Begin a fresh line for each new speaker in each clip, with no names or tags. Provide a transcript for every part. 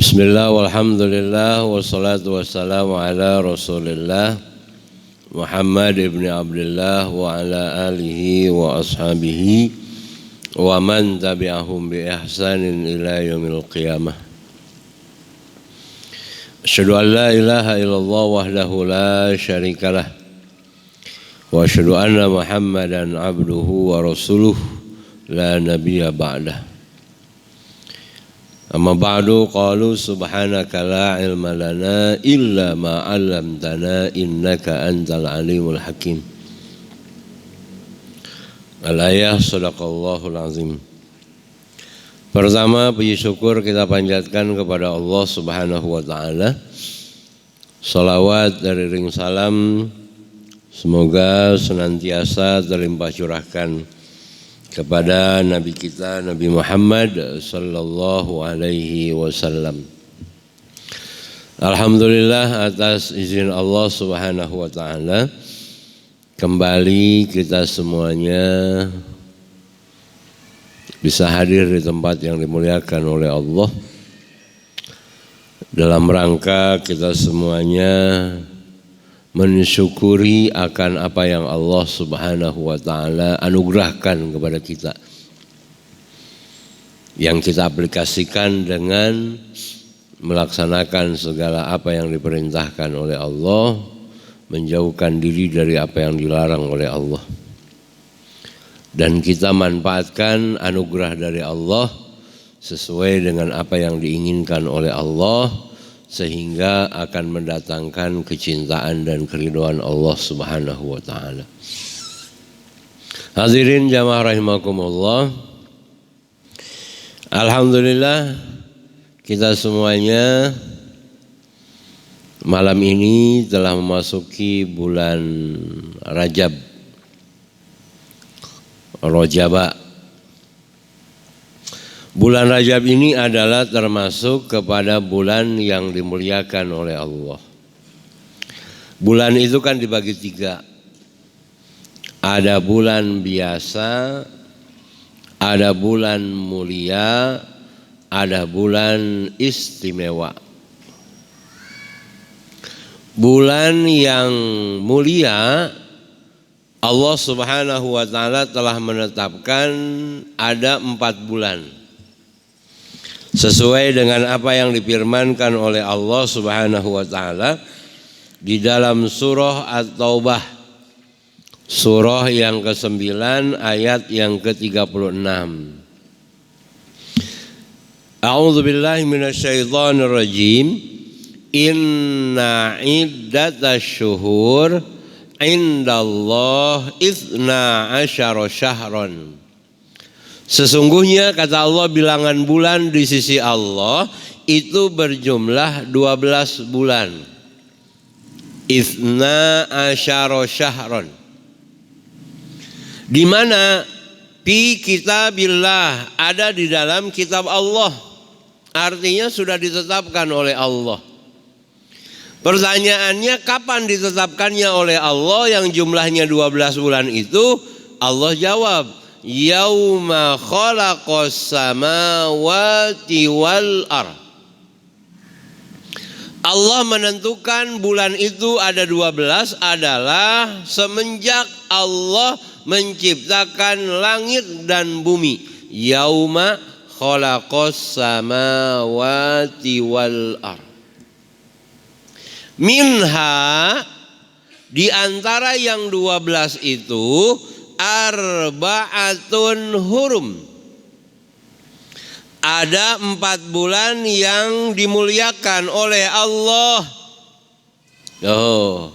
Bismillah walhamdulillah wassalatu wassalamu ala rasulillah Muhammad ibn Abdullah wa ala alihi wa ashabihi wa man tabi'ahum bi ihsanin ila yaumil qiyamah. Asyhadu an la ilaha illallah wahdahu la syarikalah wa asyhadu anna Muhammadan abduhu wa rasuluh la nabiyya ba'dah. Amma ba'du, qalu subhanaka la ilma lana illa ma 'allamtana innaka antal alimul hakim. Al-ayah sadaqallahul azim. Pertama, puji syukur kita panjatkan kepada Allah Subhanahu wa taala. Salawat dari ring salam semoga senantiasa terlimpah curahkan kepada Nabi kita Nabi Muhammad sallallahu alaihi wasallam. Alhamdulillah atas izin Allah Subhanahu wa taala kembali kita semuanya bisa hadir di tempat yang dimuliakan oleh Allah dalam rangka kita semuanya mensyukuri akan apa yang Allah Subhanahu wa taala anugerahkan kepada kita, yang kita aplikasikan dengan melaksanakan segala apa yang diperintahkan oleh Allah, menjauhkan diri dari apa yang dilarang oleh Allah, dan kita manfaatkan anugerah dari Allah sesuai dengan apa yang diinginkan oleh Allah, sehingga akan mendatangkan kecintaan dan keridhaan Allah Subhanahu wa taala. Hadirin jamaah rahimakumullah. Alhamdulillah kita semuanya malam ini telah memasuki bulan Rajab, Rojaba. Bulan Rajab ini adalah termasuk kepada bulan yang dimuliakan oleh Allah. Bulan itu kan dibagi tiga. Ada bulan biasa, ada bulan mulia, ada bulan istimewa. Bulan yang mulia Allah Subhanahu wa taala telah menetapkan ada 4 bulan. Sesuai dengan apa yang difirmankan oleh Allah Subhanahu wa taala di dalam surah At-Taubah, surah yang ke-9 ayat yang ke-36. A'udzu billahi minasyaitonir rajim. Inna iddatasy syuhur indallah 12 syahran. Sesungguhnya kata Allah bilangan bulan di sisi Allah itu berjumlah 12 bulan. 12 syahran. Di mana fi kitabillah, ada di dalam kitab Allah. Artinya sudah ditetapkan oleh Allah. Pertanyaannya kapan ditetapkannya oleh Allah yang jumlahnya 12 bulan itu? Allah jawab, yauma khalaqas samawati wal ardh. Allah menentukan bulan itu ada 12 adalah semenjak Allah menciptakan langit dan bumi. Yauma khalaqas samawati wal ardh. Minha, di antara yang 12 itu arba'atun hurum. Ada 4 bulan yang dimuliakan oleh Allah. Oh,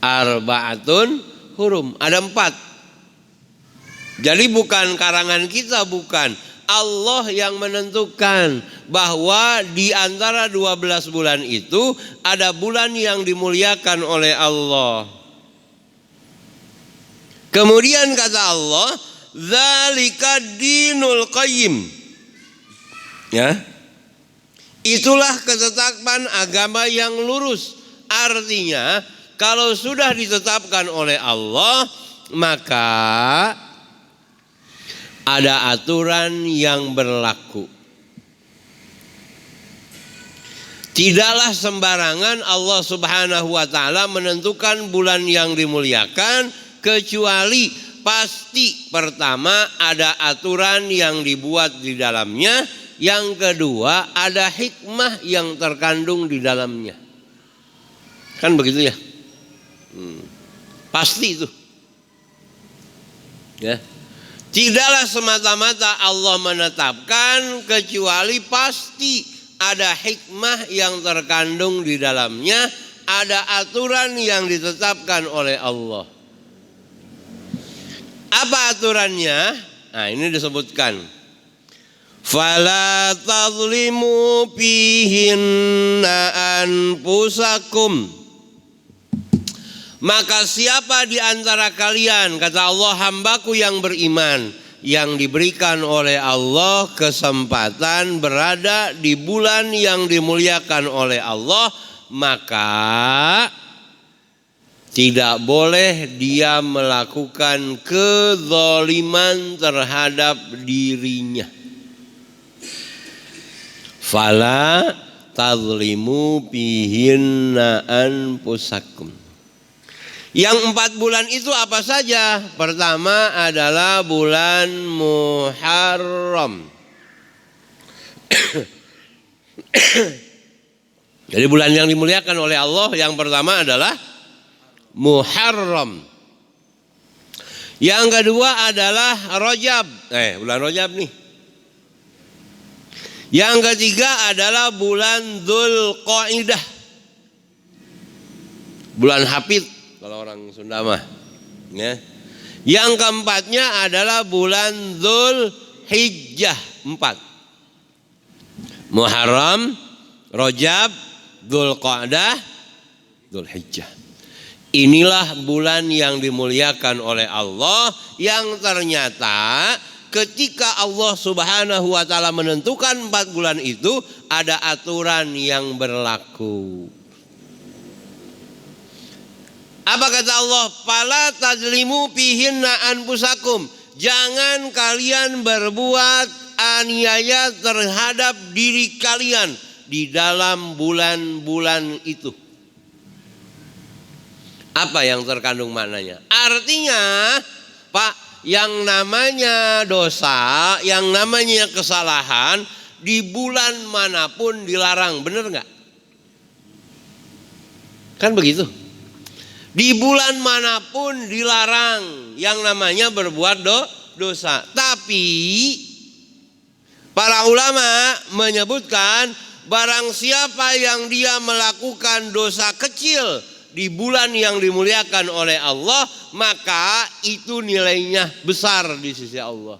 arba'atun hurum. Ada 4. Jadi bukan karangan kita, bukan. Allah yang menentukan bahwa di antara 12 bulan itu ada bulan yang dimuliakan oleh Allah. Kemudian kata Allah, dzalika dinul qayyim. Ya. Itulah ketetapan agama yang lurus. Artinya, kalau sudah ditetapkan oleh Allah, maka ada aturan yang berlaku. Tidaklah sembarangan Allah Subhanahu wa taala menentukan bulan yang dimuliakan, kecuali pasti pertama ada aturan yang dibuat di dalamnya, yang kedua ada hikmah yang terkandung di dalamnya. Kan begitu ya? Pasti itu. Ya. Tidaklah semata-mata Allah menetapkan, kecuali pasti ada hikmah yang terkandung di dalamnya, ada aturan yang ditetapkan oleh Allah. Apa aturannya? Nah, ini disebutkan. Fala tazlimu fihinna anfusakum. Maka siapa di antara kalian, kata Allah, hambaku yang beriman, yang diberikan oleh Allah kesempatan berada di bulan yang dimuliakan oleh Allah, maka tidak boleh dia melakukan kezaliman terhadap dirinya. Fala tazlimu bihinna anfusakum. Yang 4 bulan itu apa saja? Pertama adalah bulan Muharram. Jadi bulan yang dimuliakan oleh Allah yang pertama adalah Muharram. Yang kedua adalah Rajab. Bulan Rajab nih. Yang ketiga adalah bulan Dzulqa'dah. Bulan Hafid kalau orang Sunda mah. Ya. Yang keempatnya adalah bulan Dzulhijjah 4. Muharram, Rajab, Dzulqa'dah, Dzulhijjah. Inilah bulan yang dimuliakan oleh Allah, yang ternyata ketika Allah Subhanahu wa taala menentukan 4 bulan itu ada aturan yang berlaku. Apa kata Allah? Fala tazlimu fihinna anfusakum. Jangan kalian berbuat aniaya terhadap diri kalian di dalam bulan-bulan itu. Apa yang terkandung maknanya? Artinya, Pak, yang namanya dosa, yang namanya kesalahan di bulan manapun dilarang, benar nggak? Kan begitu. Di bulan manapun dilarang yang namanya berbuat dosa. Tapi para ulama menyebutkan barang siapa yang dia melakukan dosa kecil di bulan yang dimuliakan oleh Allah, maka itu nilainya besar di sisi Allah.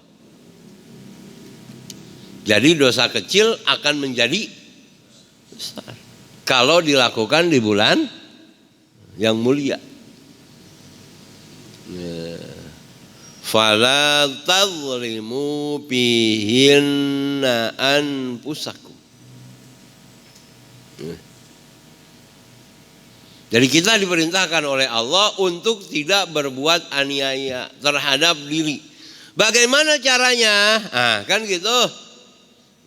Jadi dosa kecil akan menjadi besar kalau dilakukan di bulan yang mulia. Fala tazlimu bihinna anfusakum. Jadi kita diperintahkan oleh Allah untuk tidak berbuat aniaya terhadap diri. Bagaimana caranya? Kan gitu.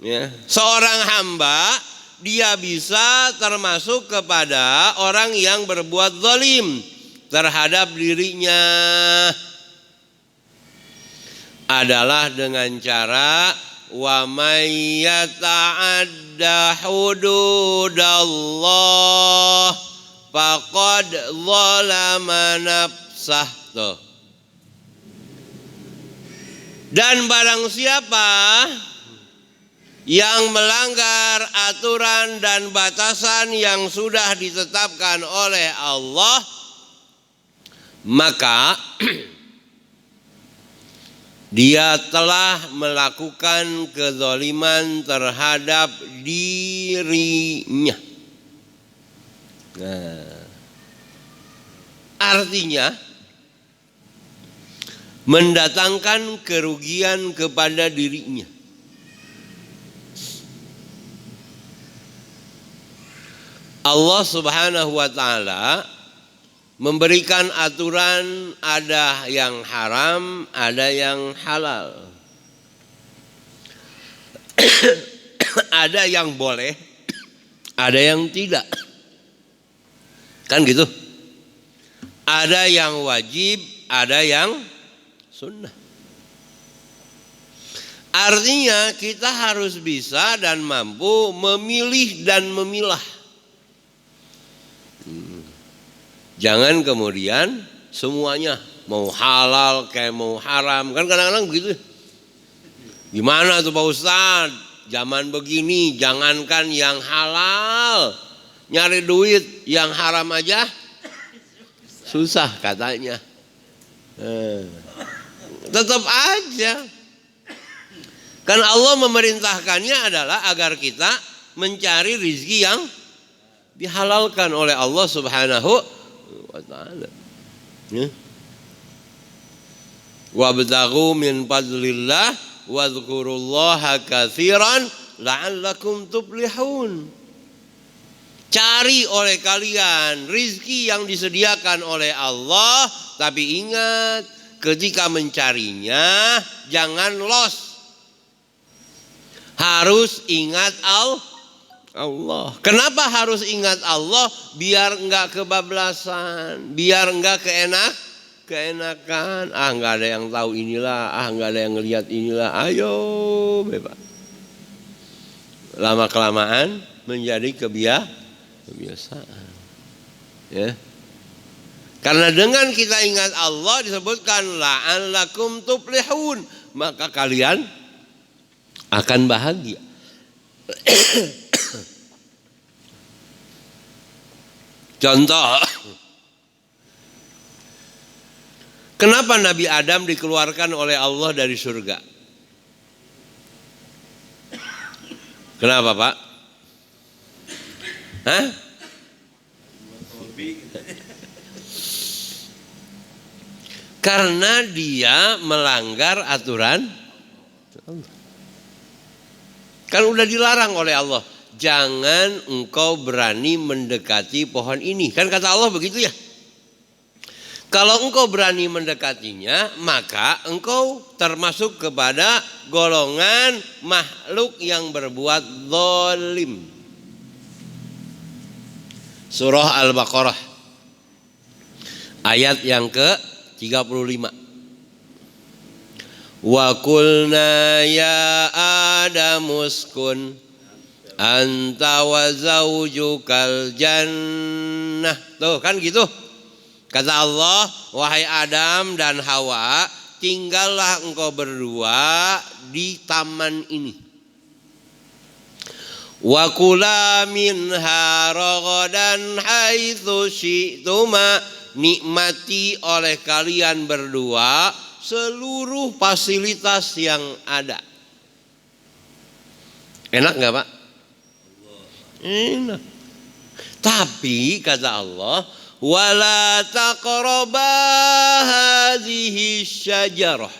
Ya. Seorang hamba dia bisa termasuk kepada orang yang berbuat zalim terhadap dirinya adalah dengan cara wa may yata'adda hududallah faqad zalama nafsah. Dan barang siapa yang melanggar aturan dan batasan yang sudah ditetapkan oleh Allah, maka dia telah melakukan kezaliman terhadap dirinya. Artinya mendatangkan kerugian kepada dirinya. Allah Subhanahu wa taala memberikan aturan, ada yang haram, ada yang halal. Ada yang boleh, ada yang tidak. Kan gitu. Ada yang wajib, ada yang sunnah. Artinya kita harus bisa dan mampu memilih dan memilah. Jangan kemudian semuanya mau halal kayak mau haram. Kan kadang-kadang begitu. Gimana tuh Pak Ustadz? Zaman begini jangankan yang halal, nyari duit yang haram aja susah katanya. Tetap aja. Kan Allah memerintahkannya adalah agar kita mencari rizki yang dihalalkan oleh Allah Subhanahu wa ta'ala. Wabtaghu min fadlillah wadhkurullaha katsiran la'allakum tuflihun. Cari oleh kalian rizki yang disediakan oleh Allah, tapi ingat ketika mencarinya jangan lost. Harus ingat Allah. Kenapa harus ingat Allah? Biar enggak kebablasan, biar enggak keenakan. Enggak ada yang tahu inilah, enggak ada yang ngelihat inilah. Ayo, bebas. Lama kelamaan menjadi kebiasaan. Ya. Karena dengan kita ingat Allah disebutkan la'allakum tuflihun, maka kalian akan bahagia. Contoh, kenapa Nabi Adam dikeluarkan oleh Allah dari surga? Kenapa, Pak? Hah? Karena dia melanggar aturan Allah. Kan udah dilarang oleh Allah. Jangan engkau berani mendekati pohon ini. Kan kata Allah begitu ya. Kalau engkau berani mendekatinya, maka engkau termasuk kepada golongan makhluk yang berbuat zalim. Surah Al-Baqarah ayat yang ke-35. Wa qulna ya Adamu uskun anta wa zaujukal jannah. Tuh kan gitu. Kata Allah, wahai Adam dan Hawa, tinggallah engkau berdua di taman ini. Wa kula minha ragadan haitsu syi'tuma, nikmati oleh kalian berdua seluruh fasilitas yang ada. Enak enggak, Pak? Enak. Tapi kata Allah, wala taqraba hadhihi syajarah.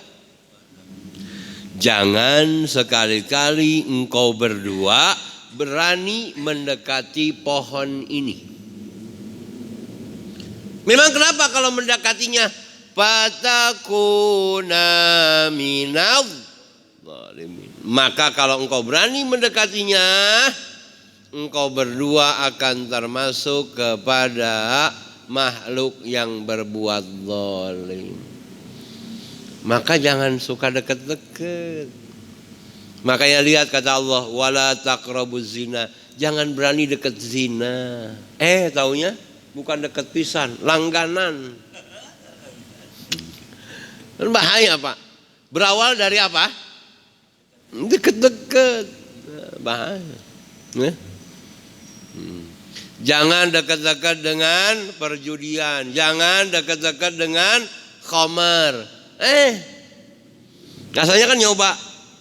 Jangan sekali-kali engkau berdua berani mendekati pohon ini. Memang kenapa kalau mendekatinya? Fatakuna minadh zalimin. Maka kalau engkau berani mendekatinya, engkau berdua akan termasuk kepada makhluk yang berbuat zalim. Maka jangan suka deket-deket. Makanya lihat kata Allah, wala taqrabuz zina, jangan berani deket zina. Taunya bukan deket pisan, langganan. Bahaya, Pak. Berawal dari apa? Deket-deket. Bahaya. Jangan dekat-dekat dengan perjudian, jangan dekat-dekat dengan khamar. Rasanya kan nyoba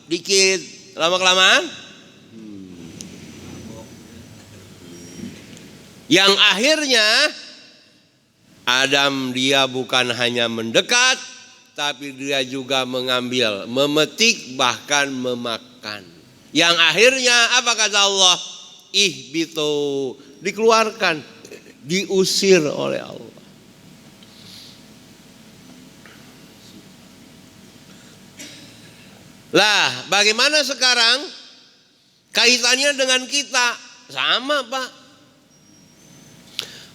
dikit, lama-kelamaan yang akhirnya Adam dia bukan hanya mendekat, tapi dia juga mengambil, memetik, bahkan memakan. Yang akhirnya apa kata Allah? Ihbitu, dikeluarkan, diusir oleh Allah. Lah, bagaimana sekarang kaitannya dengan kita? sama Pak.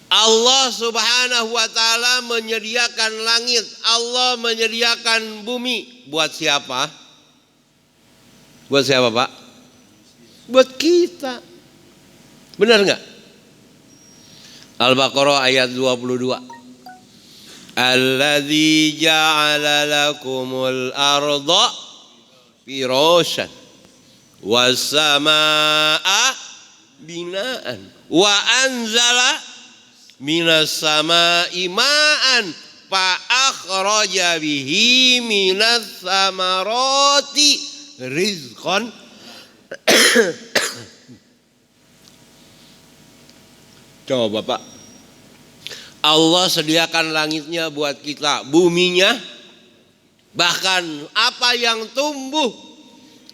Allah subhanahu wa ta'ala menyediakan langit, Allah menyediakan bumi. Buat siapa? Buat siapa Pak? Buat kita. Benar nggak? Al-Baqarah ayat 22. Alladzi ja'ala lakumul arda firasyan was samaa'a binaan wa anzala minas samaa'i ma'an fa akhraja bihi minas samarati rizqan. Coba Bapak, Allah sediakan langitnya buat kita, buminya, bahkan apa yang tumbuh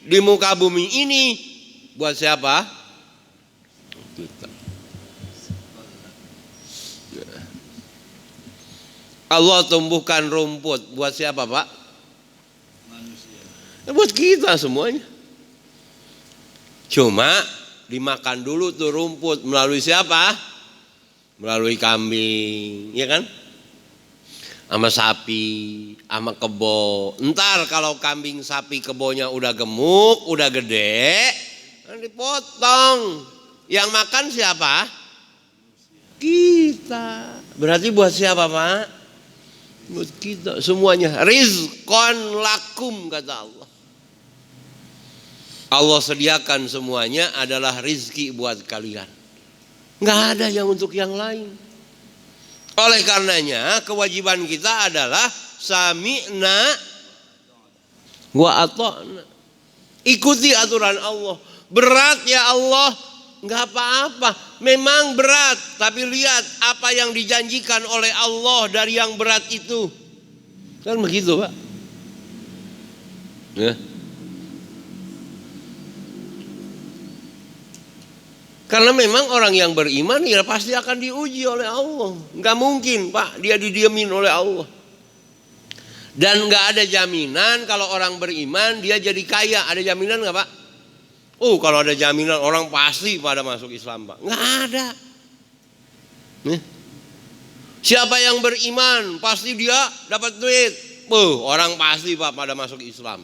di muka bumi ini buat siapa? Kita. Allah tumbuhkan rumput buat siapa Pak? Manusia. Buat kita semuanya. Cuma dimakan dulu tuh rumput melalui siapa? Melalui kambing, ya kan? Sama sapi, sama kebo. Ntar kalau kambing, sapi, kebonya udah gemuk, udah gede, dipotong. Yang makan siapa? Kita. Berarti buat siapa Pak? Buat kita semuanya. Rizqan lakum kata Allah. Allah sediakan semuanya adalah rizki buat kalian. Nggak ada yang untuk yang lain. Oleh karenanya kewajiban kita adalah sami'na wa ata'na. Ikuti aturan Allah. Berat ya Allah, nggak apa-apa. Memang berat, tapi lihat apa yang dijanjikan oleh Allah dari yang berat itu. Kan begitu Pak? Ya. Karena memang orang yang beriman ya pasti akan diuji oleh Allah. Nggak mungkin Pak dia didiemin oleh Allah. Dan nggak ada jaminan kalau orang beriman dia jadi kaya. Ada jaminan nggak Pak? Kalau ada jaminan orang pasti pada masuk Islam Pak. Nggak ada. Siapa yang beriman pasti dia dapat duit. Orang pasti Pak pada masuk Islam.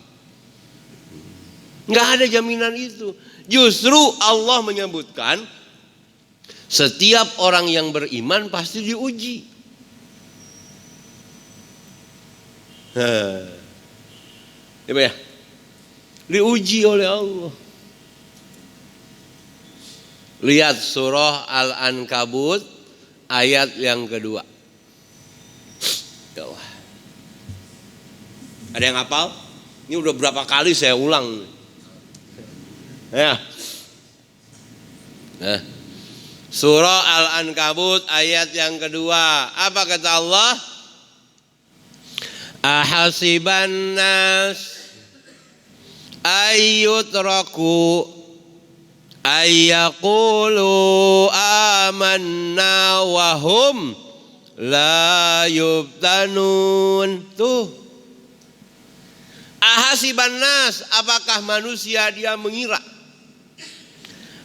Nggak ada jaminan itu. Justru Allah menyebutkan setiap orang yang beriman pasti diuji. Ya, diuji oleh Allah. Lihat surah Al-Ankabut ayat yang kedua. Ada yang hafal? Ini udah berapa kali saya ulang. Ya. Surah Al-Ankabut ayat yang kedua. Apa kata Allah? Ahasiban nas ayyutraku ayyaqulu amanna wa hum la yubtanun. Tuh. Ahasiban nas, apakah manusia dia mengira?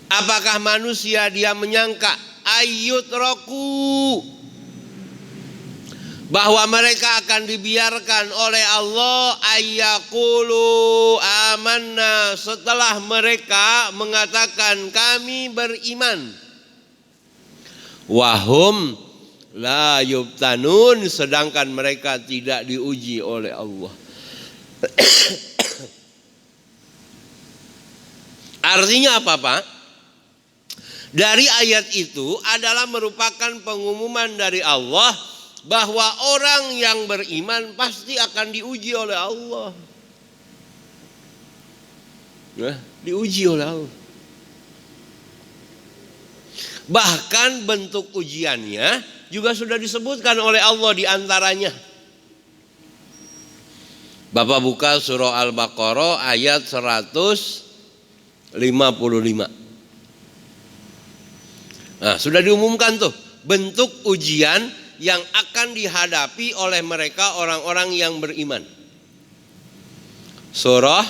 Apakah manusia dia menyangka ayyutraku bahwa mereka akan dibiarkan oleh Allah ayyaqulu amanna setelah mereka mengatakan kami beriman wahum la yubtanun sedangkan mereka tidak diuji oleh Allah. Artinya apa Pak? Dari ayat itu adalah merupakan pengumuman dari Allah bahwa orang yang beriman pasti akan diuji oleh Allah. Diuji oleh Allah. Bahkan bentuk ujiannya juga sudah disebutkan oleh Allah di antaranya. Bapak buka surah Al-Baqarah ayat 155. Nah, sudah diumumkan tuh bentuk ujian yang akan dihadapi oleh mereka orang-orang yang beriman. Surah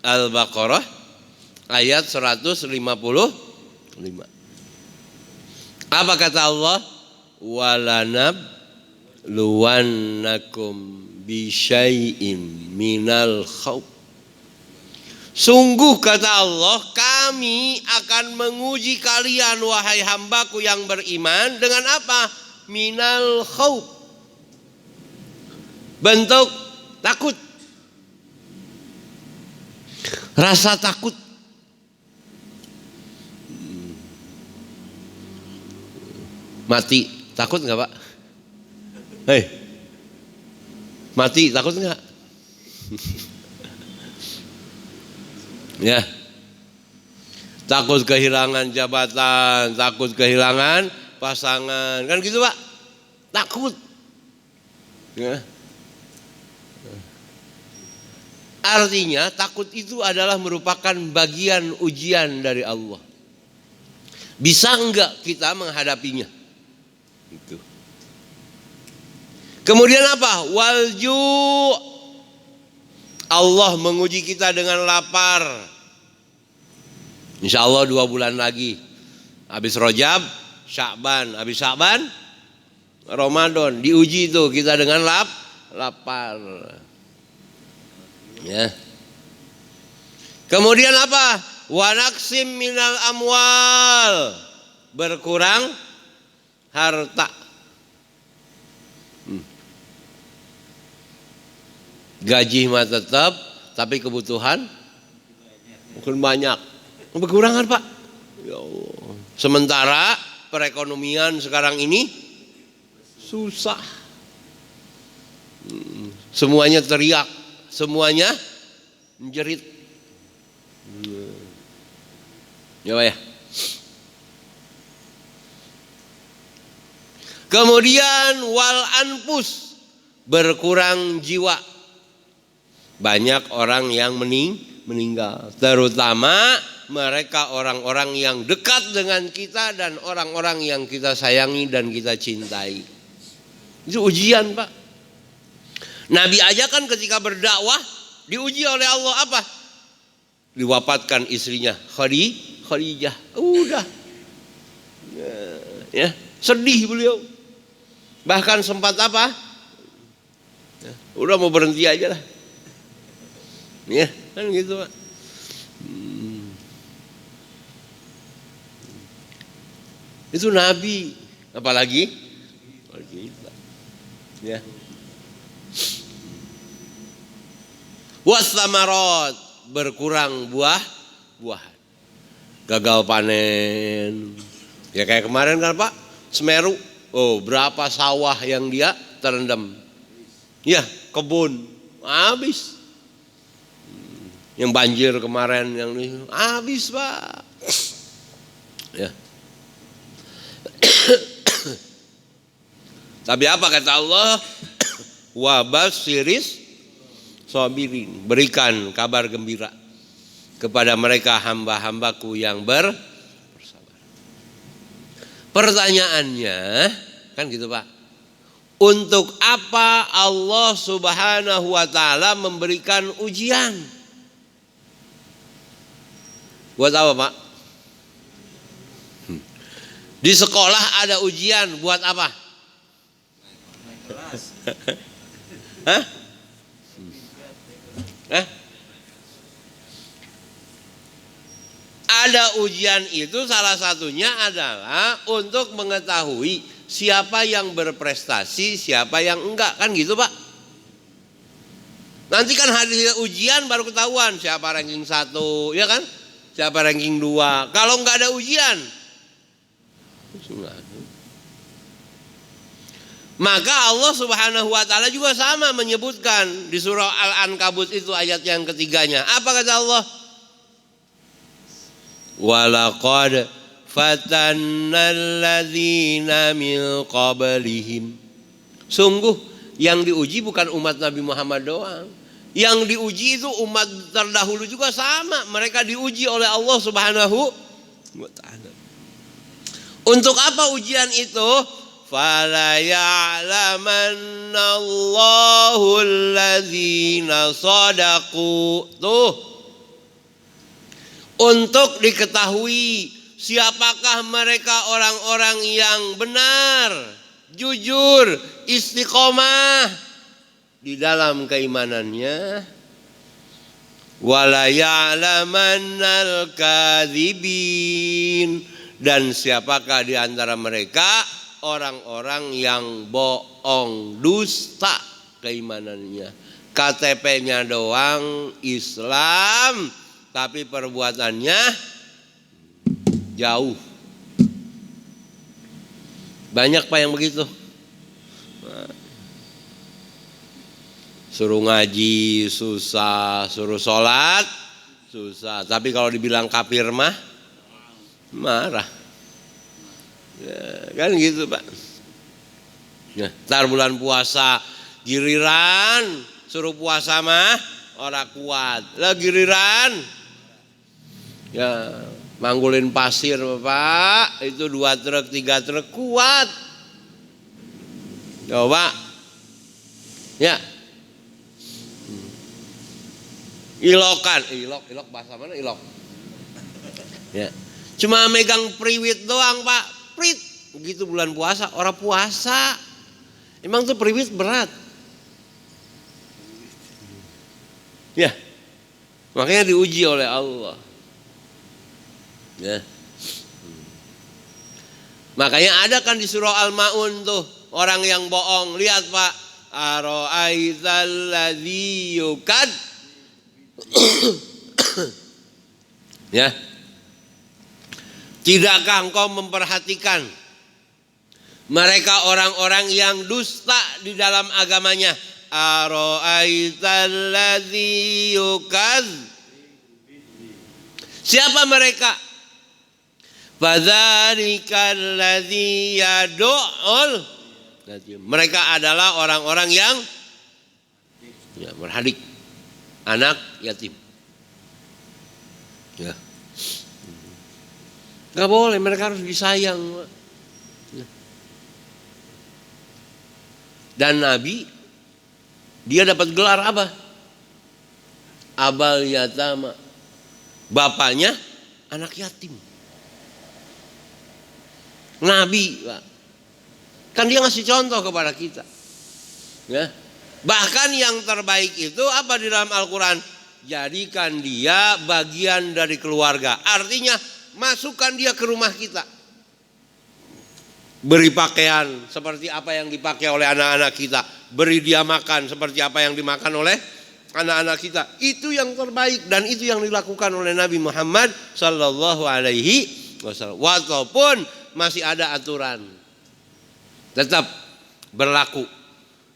Al-Baqarah ayat 155. Apa kata Allah? Walanab luwannakum bisyai'im minal khawf. Sungguh kata Allah, kami akan menguji kalian wahai hambaku yang beriman dengan apa? Minal khawf. Bentuk takut. Rasa takut. Mati takut nggak Pak? Hei, mati takut nggak? Ya, takut kehilangan jabatan, takut kehilangan pasangan, kan gitu Pak? Takut. Ya. Artinya takut itu adalah merupakan bagian ujian dari Allah. Bisa enggak kita menghadapinya? Itu. Kemudian apa? Walju. Allah menguji kita dengan lapar. Insya Allah 2 bulan lagi. Habis Rajab, Sya'ban. Habis Sya'ban, Ramadan. Diuji itu kita dengan lapar. Ya. Kemudian apa? Wa naqsim minal amwal. Berkurang harta. Gaji mah tetap, tapi kebutuhan mungkin banyak. Berkurangan Pak. Ya Allah. Sementara perekonomian sekarang ini susah. Semuanya teriak, semuanya menjerit. Ya Pak ya. Kemudian wal anfus, berkurang jiwa. Banyak orang yang meninggal, terutama mereka orang-orang yang dekat dengan kita dan orang-orang yang kita sayangi dan kita cintai. Itu ujian Pak. Nabi aja kan ketika berdakwah diuji oleh Allah apa? Diwafatkan istrinya Khadijah. Udah. Ya, sedih beliau. Bahkan sempat apa? Udah mau berhenti aja lah. Ya, kan gitu Pak. Itu Nabi, apalagi kita. Ya. Wasamarat, berkurang buah-buahan. Gagal panen. Ya kayak kemarin kan Pak, Semeru. Oh, berapa sawah yang dia terendam. Ya, kebun habis. Yang banjir kemarin yang ini habis Pak. Ya. Tapi apa kata Allah? Wabasyiris sabirin, berikan kabar gembira kepada mereka hamba-hambaku yang bersabar. Pertanyaannya kan gitu Pak. Untuk apa Allah Subhanahu wa taala memberikan ujian? Buat apa Pak? Di sekolah ada ujian buat apa? Hah? Ada ujian itu salah satunya adalah untuk mengetahui siapa yang berprestasi, siapa yang enggak, kan gitu Pak. Nanti kan hadir ujian baru ketahuan siapa ranking 1, ya kan? Siapa ranking 2. Kalau enggak ada ujian, maka Allah Subhanahu wa taala juga sama menyebutkan di surah Al-Ankabut itu ayat yang ketiganya. Apa kata Allah? Walaqad fatannal ladzina min qablihim. Sungguh yang diuji bukan umat Nabi Muhammad doang. Yang diuji itu umat terdahulu juga sama. Mereka diuji oleh Allah Subhanahu wa taala. Untuk apa ujian itu? Fala ya'lamanna Allahu alladzina shadaqu. Tuh. Untuk diketahui siapakah mereka orang-orang yang benar, jujur, istiqomah di dalam keimanannya. Wala ya'lamannal kadzibin, dan siapakah di antara mereka orang-orang yang bohong, dusta keimanannya. KTP-nya doang Islam, tapi perbuatannya jauh. Banyak Pak yang begitu. Suruh ngaji susah, suruh sholat susah, tapi kalau dibilang kafir mah marah. Ya, kan gitu Pak. Ya, ntar bulan puasa giliran suruh puasa mah orang kuat. Lah giliran ya manggulin pasir Pak, itu 2 truk 3 truk kuat. Coba ya. Ilokan, ilok bahasa mana ilok? Ya. Cuma megang priwit doang Pak, prit. Begitu bulan puasa, orang puasa. Emang tuh priwit berat. Ya, makanya diuji oleh Allah. Ya. Makanya ada kan di surah Al-Maun tuh orang yang bohong. Lihat Pak, ara'aital ladzi yukad. Ya. Tidakkah engkau memperhatikan mereka orang-orang yang dusta di dalam agamanya? Ara'aital ladzi yukaz. Siapa mereka? Fadzarikal ladzi yad'ul. Mereka adalah orang-orang yang berhadik anak yatim. Ya. Gak boleh, mereka harus disayang. Dan Nabi, dia dapat gelar apa? Abal yatama. Bapaknya anak yatim. Nabi, Pak. Kan dia ngasih contoh kepada kita. Ya. Bahkan yang terbaik itu apa di dalam Al-Quran? Jadikan dia bagian dari keluarga. Artinya masukkan dia ke rumah kita. Beri pakaian seperti apa yang dipakai oleh anak-anak kita. Beri dia makan seperti apa yang dimakan oleh anak-anak kita. Itu yang terbaik dan itu yang dilakukan oleh Nabi Muhammad sallallahu alaihi wasallam. Walaupun masih ada aturan, tetap berlaku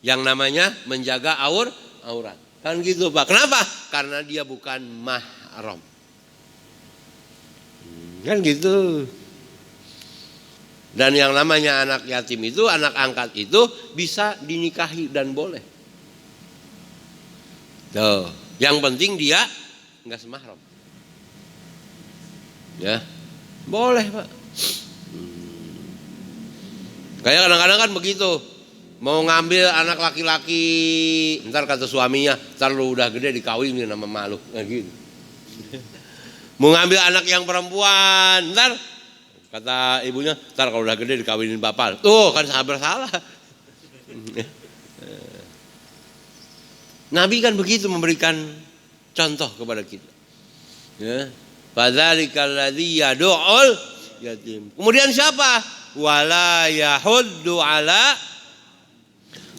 yang namanya menjaga aurat. Kan gitu Pak. Kenapa? Karena dia bukan mahram. Kan gitu. Dan yang namanya anak yatim itu, anak angkat itu bisa dinikahi dan boleh. Tuh, yang penting dia enggak semahram. Ya. Boleh, Pak. Kayak kadang-kadang kan begitu. Mau ngambil anak laki-laki, ntar kata suaminya, ntar lu udah gede dikawinin sama malu, nah gitu. Mau ngambil anak yang perempuan, ntar kata ibunya, ntar kalau udah gede dikawinin bapak. Tuh kan sangat bersalah. Nabi kan begitu memberikan contoh kepada kita. Ya. Fadzalikal ladzi yad'ul yatim. Kemudian siapa? Wala yahuddu ala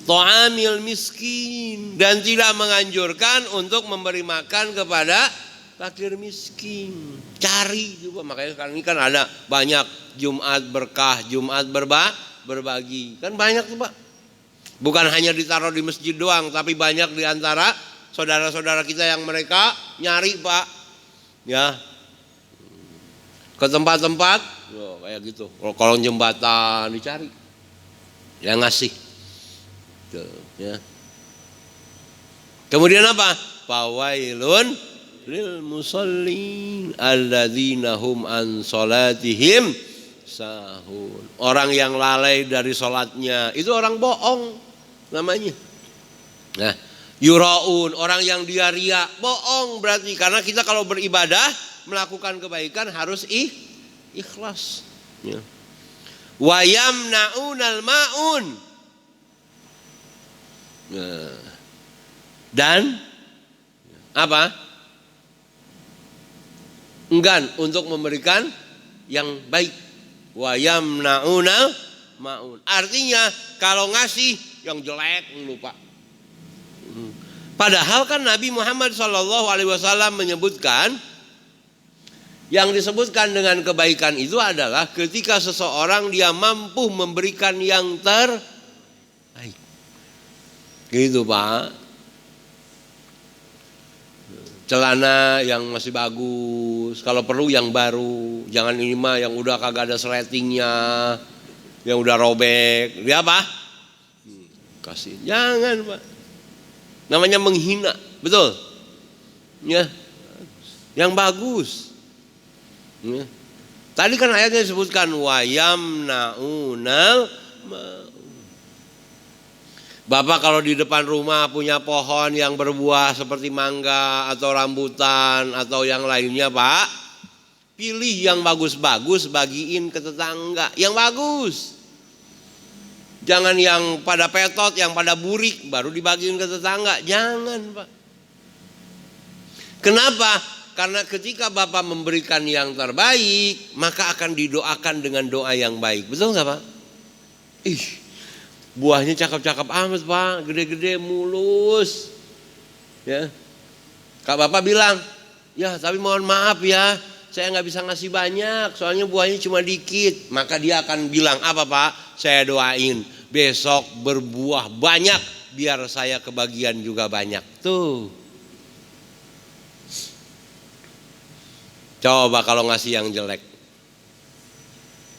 ta'amil miskin, dan tidak menganjurkan untuk memberi makan kepada fakir miskin. Cari juga, makanya sekarang ini kan ada banyak Jumat berkah, Jumat berbagi. Kan banyak tuh Pak. Bukan hanya ditaruh di masjid doang, tapi banyak di antara saudara-saudara kita yang mereka nyari Pak. Ya. Ke tempat-tempat kayak gitu. Kolong jembatan dicari. Yang ngasih. Ya. Kemudian apa? Fawailun lil musallin alladzina hum an salatihim sahun. Orang yang lalai dari salatnya itu orang bohong namanya. Nah, yuraun, orang yang dia riya, bohong berarti. Karena kita kalau beribadah melakukan kebaikan harus ikhlas. Ya. Wa yamna'unal ma'un. Nah. Dan apa? Enggan untuk memberikan yang baik. Wa yamna'unal ma'un. Artinya kalau ngasih yang jelek lupa. Padahal kan Nabi Muhammad SAW menyebutkan, yang disebutkan dengan kebaikan itu adalah ketika seseorang dia mampu memberikan yang terbaik. Gitu Pak. Celana yang masih bagus, kalau perlu yang baru. Jangan ini mah yang udah kagak ada sletingnya, yang udah robek. Dia apa? Kasih. Jangan Pak. Namanya menghina, betul? Ya. Yang bagus. Ya. Tadi kan ayatnya disebutkan wa yamna'unal ma'un. Bapak kalau di depan rumah punya pohon yang berbuah seperti mangga atau rambutan atau yang lainnya Pak, pilih yang bagus-bagus, bagiin ke tetangga yang bagus. Jangan yang pada petot, yang pada burik baru dibagiin ke tetangga. Jangan Pak. Kenapa? Karena ketika Bapak memberikan yang terbaik, maka akan didoakan dengan doa yang baik. Betul nggak Pak? Buahnya cakep-cakep amat Pak, gede-gede mulus. Ya, Kak Bapak bilang, ya tapi mohon maaf ya, saya nggak bisa ngasih banyak, soalnya buahnya cuma dikit. Maka dia akan bilang apa Pak? Saya doain besok berbuah banyak, biar saya kebagian juga banyak. Tuh. Coba kalau ngasih yang jelek,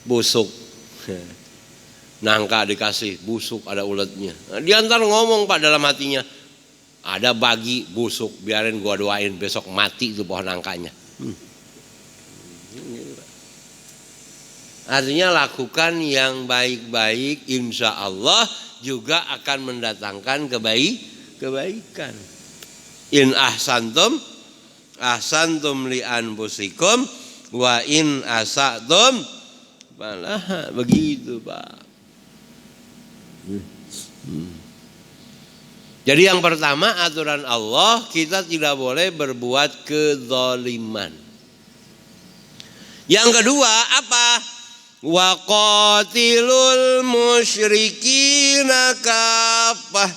busuk. Nangka dikasih, busuk, ada uletnya. Nah, dia ntar ngomong Pak dalam hatinya, ada bagi busuk, biarin gua doain besok mati itu pohon nangkanya. Artinya lakukan yang baik-baik, insya Allah juga akan mendatangkan kebaikan. In ahsantum li anfusikum wa in asatum falaha. Begitu Pak. Jadi yang pertama aturan Allah, kita tidak boleh berbuat kezaliman. Yang kedua apa? Wa qatilul musyrikina kaffah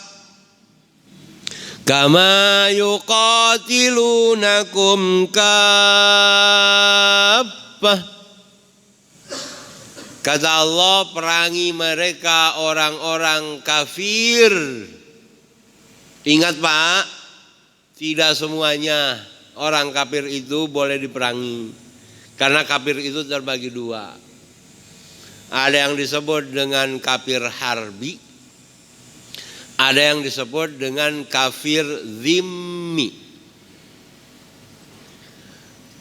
kama yuqatilunakum kaffah. Kata Allah, perangi mereka orang-orang kafir. Ingat Pak, tidak semuanya orang kafir itu boleh diperangi. Karena kafir itu terbagi dua. Ada yang disebut dengan kafir harbi. Ada yang disebut dengan kafir zimmi.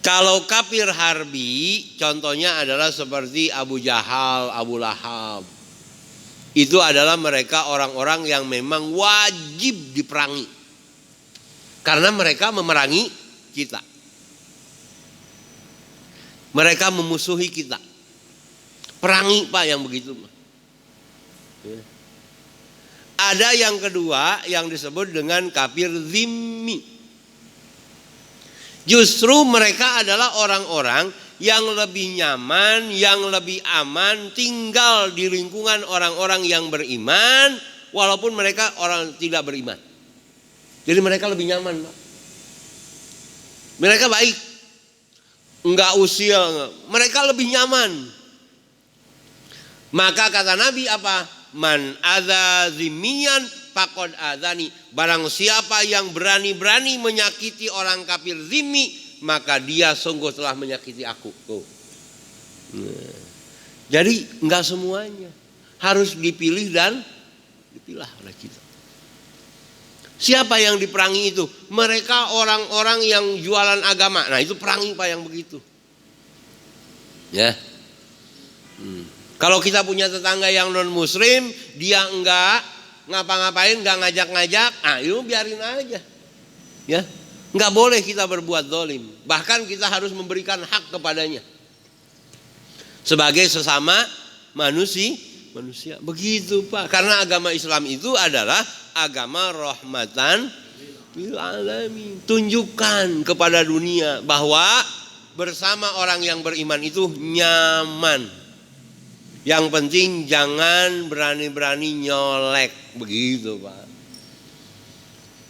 Kalau kafir harbi, contohnya adalah seperti Abu Jahal, Abu Lahab. Itu adalah mereka orang-orang yang memang wajib diperangi. Karena mereka memerangi kita. Mereka memusuhi kita. Perangi Pak yang begitu. Ada yang kedua yang disebut dengan kafir zimmi. Justru mereka adalah orang-orang yang lebih nyaman, yang lebih aman tinggal di lingkungan orang-orang yang beriman, walaupun mereka orang tidak beriman. Jadi mereka lebih nyaman Pak. Mereka baik, enggak usil, mereka lebih nyaman. Maka kata Nabi apa? Man adza zimmiyan faqad adzani. Barang siapa yang berani-berani menyakiti orang kafir zimmi, maka dia sungguh telah menyakiti aku. Tuh. Nah. Jadi enggak semuanya harus dipilih dan dipilah oleh kita. Siapa yang diperangi itu? Mereka orang-orang yang jualan agama. Nah itu perangi Pak yang begitu. Ya. Kalau kita punya tetangga yang non muslim, dia enggak ngapa-ngapain, enggak ngajak-ngajak, itu biarin aja. Ya. Enggak boleh kita berbuat zalim. Bahkan kita harus memberikan hak kepadanya. sebagai sesama manusia. Begitu Pak. Karena agama Islam itu adalah agama rahmatan lil alamin. Tunjukkan kepada dunia bahwa bersama orang yang beriman itu nyaman. Yang penting jangan berani-berani nyolek. Begitu Pak.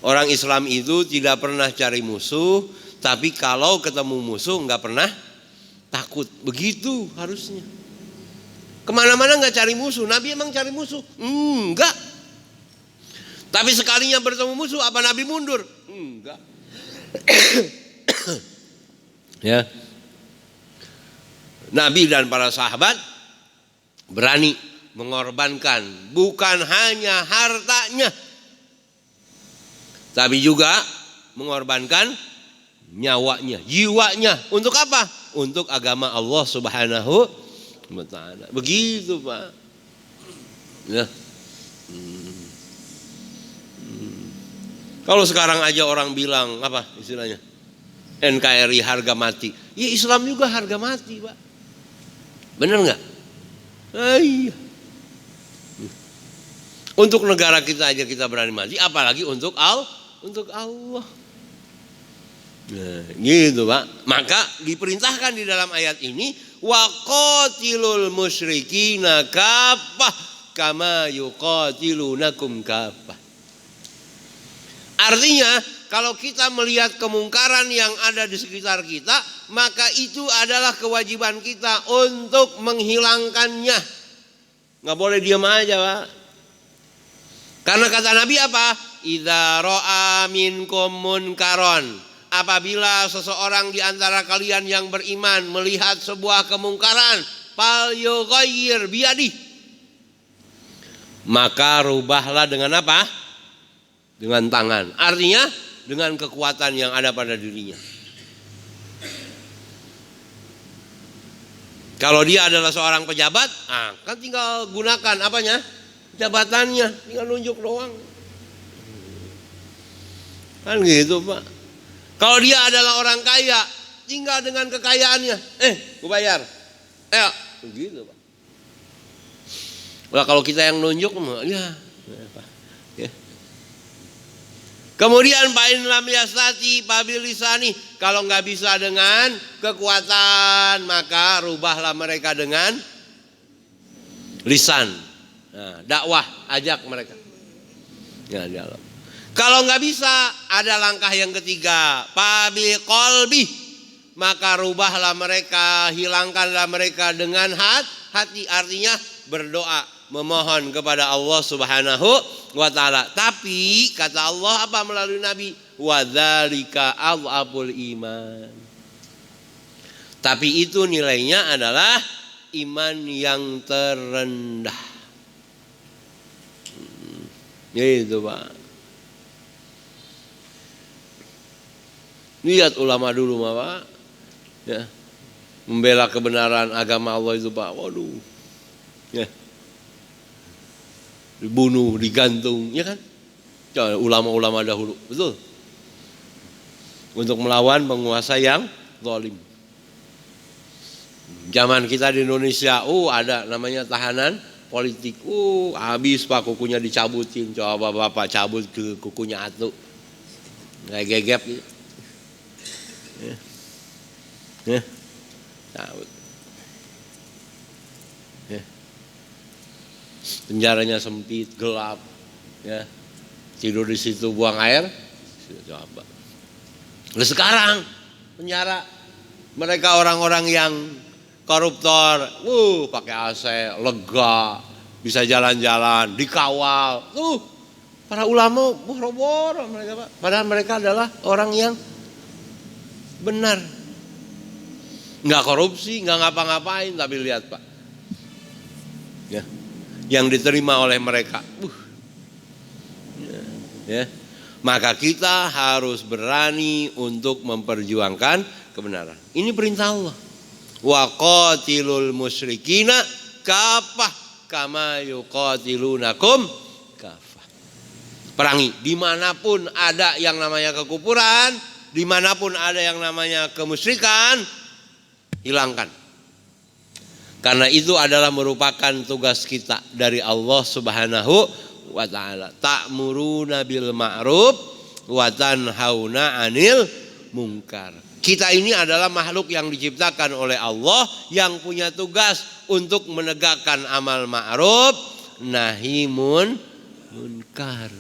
Orang Islam itu tidak pernah cari musuh, tapi kalau ketemu musuh nggak pernah takut. Begitu harusnya. Kemana-mana nggak cari musuh. Nabi emang cari musuh? Enggak. Tapi sekalinya bertemu musuh, apa Nabi mundur? Enggak. Ya. Nabi dan para sahabat berani mengorbankan bukan hanya hartanya, tapi juga mengorbankan nyawanya, jiwanya. Untuk apa? Untuk agama Allah Subhanahu wa ta'ala. Begitu Pak. Ya. Kalau sekarang aja orang bilang apa istilahnya? NKRI harga mati. Ya Islam juga harga mati Pak. Benar nggak? Iya. Untuk negara kita aja kita berani mati, apalagi untuk Allah. Nah, gitu Pak. Maka diperintahkan di dalam ayat ini waqatilul musyrikina kaffah kama yuqatilunakum kaffah. Artinya kalau kita melihat kemungkaran yang ada di sekitar kita, maka itu adalah kewajiban kita untuk menghilangkannya. Nggak boleh diam aja Pak. Karena kata Nabi apa? Idza ra'a minkum munkaron. Apabila seseorang di antara kalian yang beriman melihat sebuah kemungkaran, falyughayyir biyadi. Maka rubahlah dengan apa? Dengan tangan. Artinya dengan kekuatan yang ada pada dirinya. Kalau dia adalah seorang pejabat, kan tinggal gunakan apanya? Jabatannya, tinggal nunjuk doang. Kan gitu Pak. Kalau dia adalah orang kaya, tinggal dengan kekayaannya. Gue bayar. Begitu Pak. Nah, kalau kita yang nunjuk, ya. Kemudian fa'in lam yastati fabilisani. Kalau nggak bisa dengan kekuatan, maka rubahlah mereka dengan lisan. Nah, dakwah, ajak mereka. Ya, dialog. Kalau nggak bisa, ada langkah yang ketiga, fabi qalbi. Maka rubahlah mereka, hilangkanlah mereka dengan hati. Artinya berdoa, memohon kepada Allah Subhanahu wa ta'ala. Tapi kata Allah apa melalui Nabi? Wadzalika adhaful iman. Tapi itu nilainya adalah iman yang terendah. Gitu Pak. Lihat ulama dulu Pak. Ya. Membela kebenaran agama Allah itu Pak. Waduh. Ya. Dibunuh, digantung, ya kan? Ulama-ulama dahulu, betul. Untuk melawan penguasa yang zalim. Zaman kita di Indonesia, ada namanya tahanan politik. Habis Pak, kukunya dicabutin. Coba Bapak cabut ke kukunya atu. Kayak gegep gitu. Ya. Cabut. Ya. Penjaranya sempit, gelap, ya. Tidur di situ, buang air. Coba. Lalu sekarang penjara mereka orang-orang yang koruptor, pakai AC, lega, bisa jalan-jalan, dikawal. Para ulama boro-boro mereka Pak. Padahal mereka adalah orang yang benar, nggak korupsi, nggak ngapa-ngapain, tapi lihat Pak, ya, yang diterima oleh mereka, ya. Maka kita harus berani untuk memperjuangkan kebenaran. Ini perintah Allah. Wa qatilul musyrikina kaffah kama yuqatilunakum kaffah. Perangi dimanapun ada yang namanya kekufuran, dimanapun ada yang namanya kemusyrikan, hilangkan. Karena itu adalah merupakan tugas kita dari Allah Subhanahu wa ta'ala. Ta'muruna bil ma'ruf wa tanhauna 'anil munkar. Kita ini adalah makhluk yang diciptakan oleh Allah yang punya tugas untuk menegakkan amal ma'ruf nahi munkar.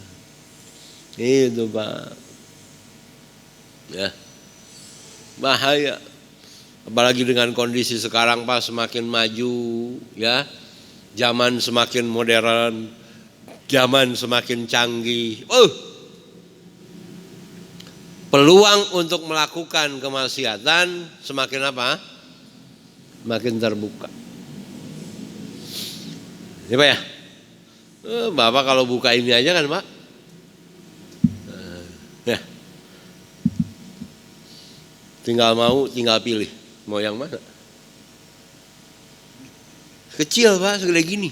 Itu Pak. Ya. Bahaya. Apalagi dengan kondisi sekarang Pak, semakin maju ya. Zaman semakin modern, zaman semakin canggih. Peluang untuk melakukan kemaksiatan semakin apa? Makin terbuka. Ya Pak ya? Bapak kalau buka ini aja kan Pak? Ya. Tinggal pilih. Mau yang mana? Kecil Pak, segede gini.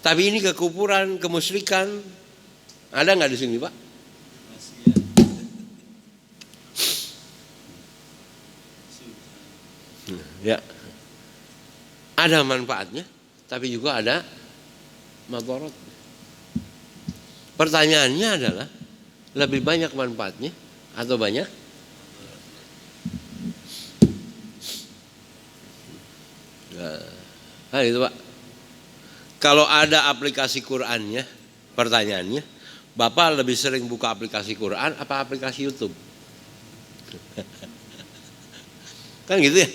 Tapi ini kekufuran, kemusyrikan. Ada nggak di sini Pak? Ya, ada manfaatnya, tapi juga ada madharat. Pertanyaannya adalah lebih banyak manfaatnya atau banyak? Nah, itu Pak. Kalau ada aplikasi Qur'annya, pertanyaannya, Bapak lebih sering buka aplikasi Qur'an apa aplikasi YouTube? Kan gitu ya?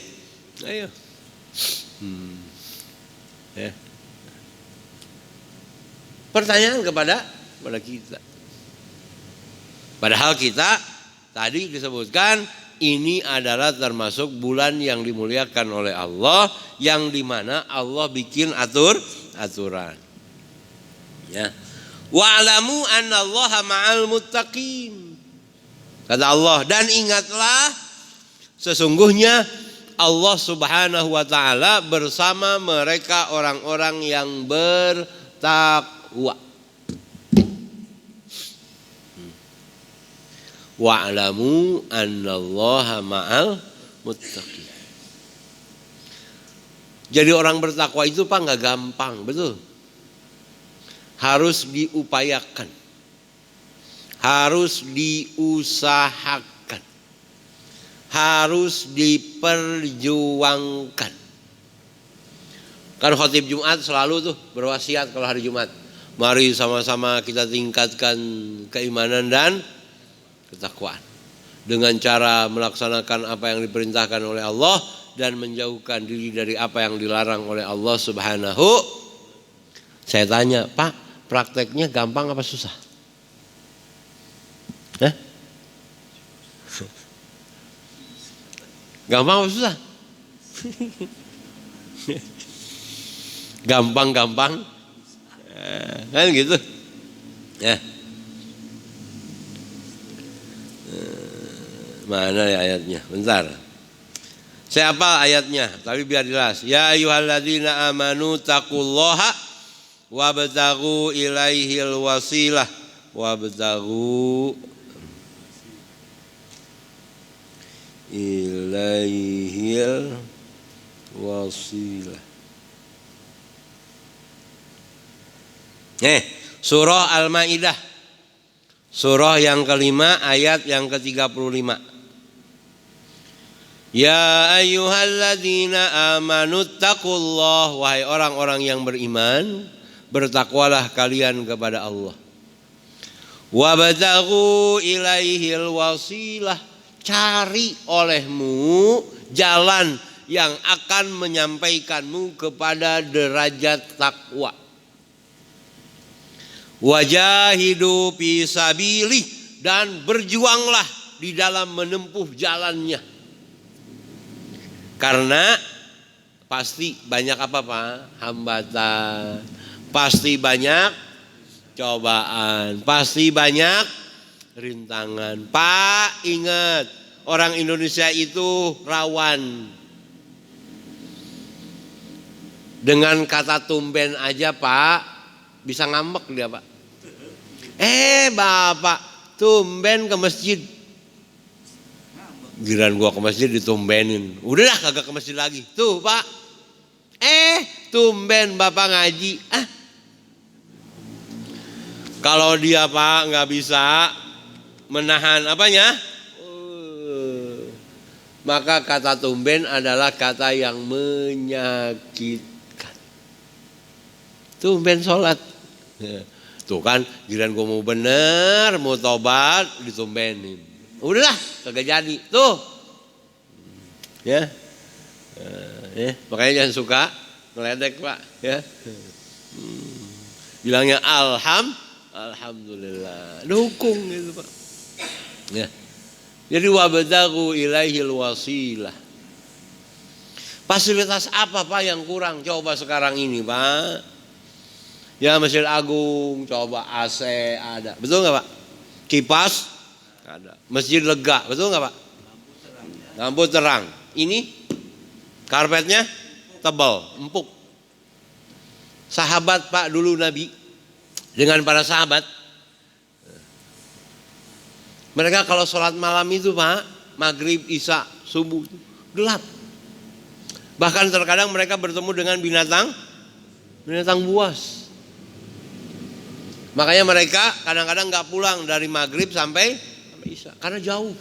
Ayo. Ya. Pertanyaan kepada kita. Padahal kita tadi disebutkan ini adalah termasuk bulan yang dimuliakan oleh Allah, yang dimana Allah bikin aturan. Ya. Wa'lamu annallaha ma'al muttaqin. Kata Allah, dan ingatlah sesungguhnya Allah Subhanahu wa ta'ala bersama mereka orang-orang yang bertakwa. Wa'lamu annallaha ma'al muttaqin. Jadi orang bertakwa itu Pak nggak gampang, betul. Harus diupayakan. Harus diusahakan. Harus diperjuangkan. Kan khotib Jumat selalu tuh berwasiat kalau hari Jumat. Mari sama-sama kita tingkatkan keimanan dan ketakwaan. Dengan cara melaksanakan apa yang diperintahkan oleh Allah dan menjauhkan diri dari apa yang dilarang oleh Allah Subhanahu. Saya tanya, Pak, prakteknya gampang apa susah? Gampang apa susah? Gampang-gampang. Kan gitu. Ya. Mana ya ayatnya? Bentar. Saya hafal ayatnya, tapi biar jelas. Ya ayyuhalladzina amanu taqullaha wabtaghu ilaihil wasilah wabtaghu ilaihil wasilah. Surah Al-Maidah. Surah yang kelima ayat yang ke-35. Ya ayyuhalladzina amanu taqullah, wahai orang-orang yang beriman, bertakwalah kalian kepada Allah. Wabtaghu ilaihil wasilah, cari olehmu jalan yang akan menyampaikanmu kepada derajat takwa. Wajahidu fi sabilih, dan berjuanglah di dalam menempuh jalannya. Karena pasti banyak apa Pak? Hambatan, pasti banyak cobaan, pasti banyak rintangan. Pak, ingat, orang Indonesia itu rawan. Dengan kata tumben aja Pak, bisa ngambek dia Pak. Bapak, tumben ke masjid. Giliran gua ke masjid ditumbenin. Udahlah kagak ke masjid lagi. Tuh Pak, Tumben Bapak ngaji. Kalau dia Pak nggak bisa menahan apanya? Maka kata tumben adalah kata yang menyakitkan. Tumben sholat. Tuh kan, giliran gue mau bener, mau tobat, ditumbenin. Udahlah, kagak jadi. Tuh. Ya. Makanya jangan suka ngeledek Pak. Ya. Bilangnya alhamdulillah. Dukung gitu Pak. Ya. Jadi wabtaghu ilaihil wasilah. Fasilitas apa Pak yang kurang? Coba sekarang ini Pak. Ya Masjid Agung, coba AC ada. Betul nggak Pak? Kipas ada. Masjid lega, betul nggak Pak? Lampu terang. Ini karpetnya tebal, empuk. Sahabat Pak dulu Nabi dengan para sahabat. Mereka kalau sholat malam itu Pak, maghrib, isya, subuh gelap. Bahkan terkadang mereka bertemu dengan binatang buas. Makanya mereka kadang-kadang nggak pulang dari maghrib sampai isya karena jauh.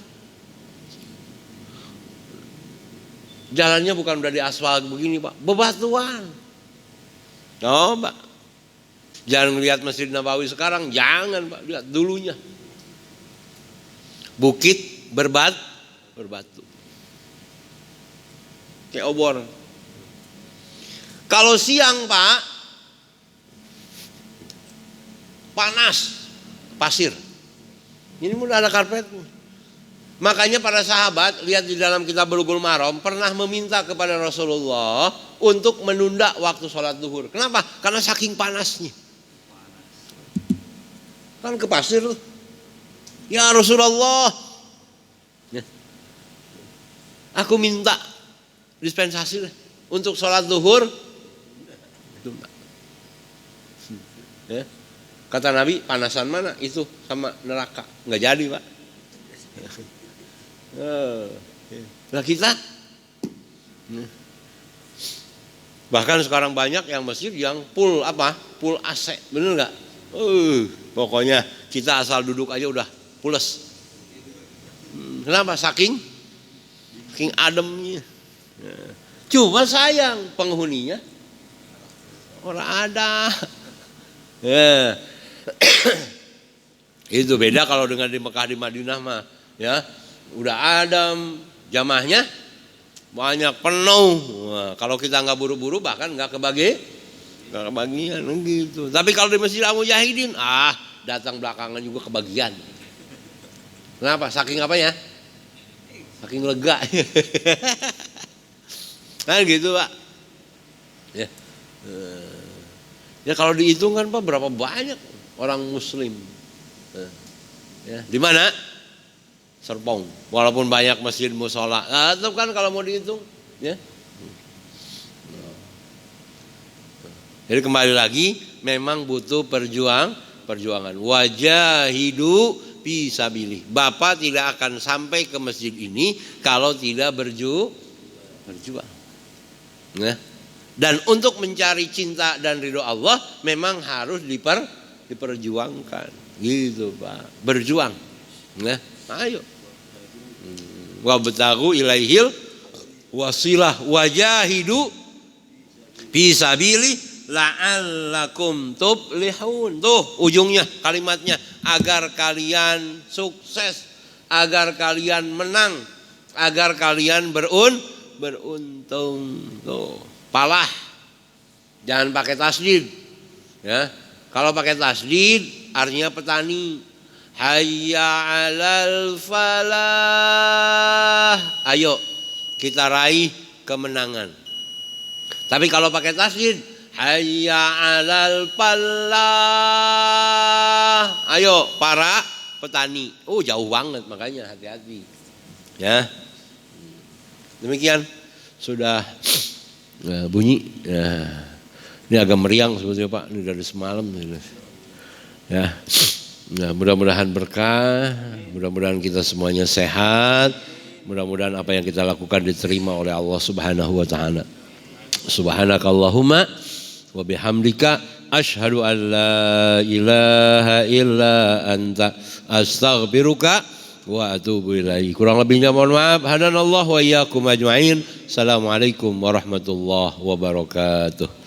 Jalannya bukan udah di aspal begini Pak, bebatuan. Coba, jangan lihat Masjid Nabawi sekarang, jangan Pak, lihat dulunya. Bukit berbatu. Kayak obor. Kalau siang Pak, panas, pasir. Ini udah ada karpet. Makanya para sahabat, lihat di dalam kitab Bulughul Maram, pernah meminta kepada Rasulullah untuk menunda waktu sholat zuhur. Kenapa? Karena saking panasnya. Kan ke pasir tuh. Ya Rasulullah, aku minta dispensasi untuk sholat zuhur. Ya. Kata Nabi, panasan mana? Itu sama neraka. Nggak jadi Pak. Nah kita, bahkan sekarang banyak yang masjid yang full AC, bener nggak? Pokoknya kita asal duduk aja udah pules. Kenapa? Saking ademnya. Cuma sayang penghuninya orang ada. Ya. Itu beda kalau dengan di Mekah di Madinah mah, ya udah adem, jamaahnya banyak penuh. Nah, kalau kita nggak buru-buru bahkan nggak kebagian gitu. Tapi kalau di Masjid Al-Mujahidin, datang belakangan juga kebagian. Kenapa? Saking apanya? Saking lega. Kan gitu Pak. Ya. Ya kalau dihitung kan Pak berapa banyak orang Muslim. Ya, di mana? Serpong. Walaupun banyak masjid mushola, itu kan kalau mau dihitung, ya. Jadi kembali lagi, memang butuh perjuangan. Wajahidu fisabilillah. Bapak tidak akan sampai ke masjid ini kalau tidak berjuang. Nah, dan untuk mencari cinta dan ridho Allah memang harus diperjuangkan, gitu Pak. Berjuang. Nah, ayo. Wabtaghu ilaihil wasilah wajahidu fisabilillah la'allakum tuflihun. Tuh ujungnya kalimatnya, agar kalian sukses, agar kalian menang, agar kalian beruntung. Tuh, palah. Jangan pakai tasdid. Ya. Kalau pakai tasdid artinya petani. Hayya 'alal falah. Ayo kita raih kemenangan. Tapi kalau pakai tasdid, hayya 'alal falah. Ayo para petani. Jauh banget, makanya hati-hati. Ya. Demikian sudah bunyi. Ini agak meriang sebetulnya Pak. Ini dari semalam. Ya. Nah, mudah-mudahan berkah, mudah-mudahan kita semuanya sehat, mudah-mudahan apa yang kita lakukan diterima oleh Allah Subhanahu wa taala. Subhanakallahumma wa bihamdika asyhadu an la ilaha illa anta astaghfiruka wa atubu ilaik. Kurang lebihnya mohon maaf. Hadanallahu wa iyyakum ajmain. Assalamualaikum warahmatullahi wabarakatuh.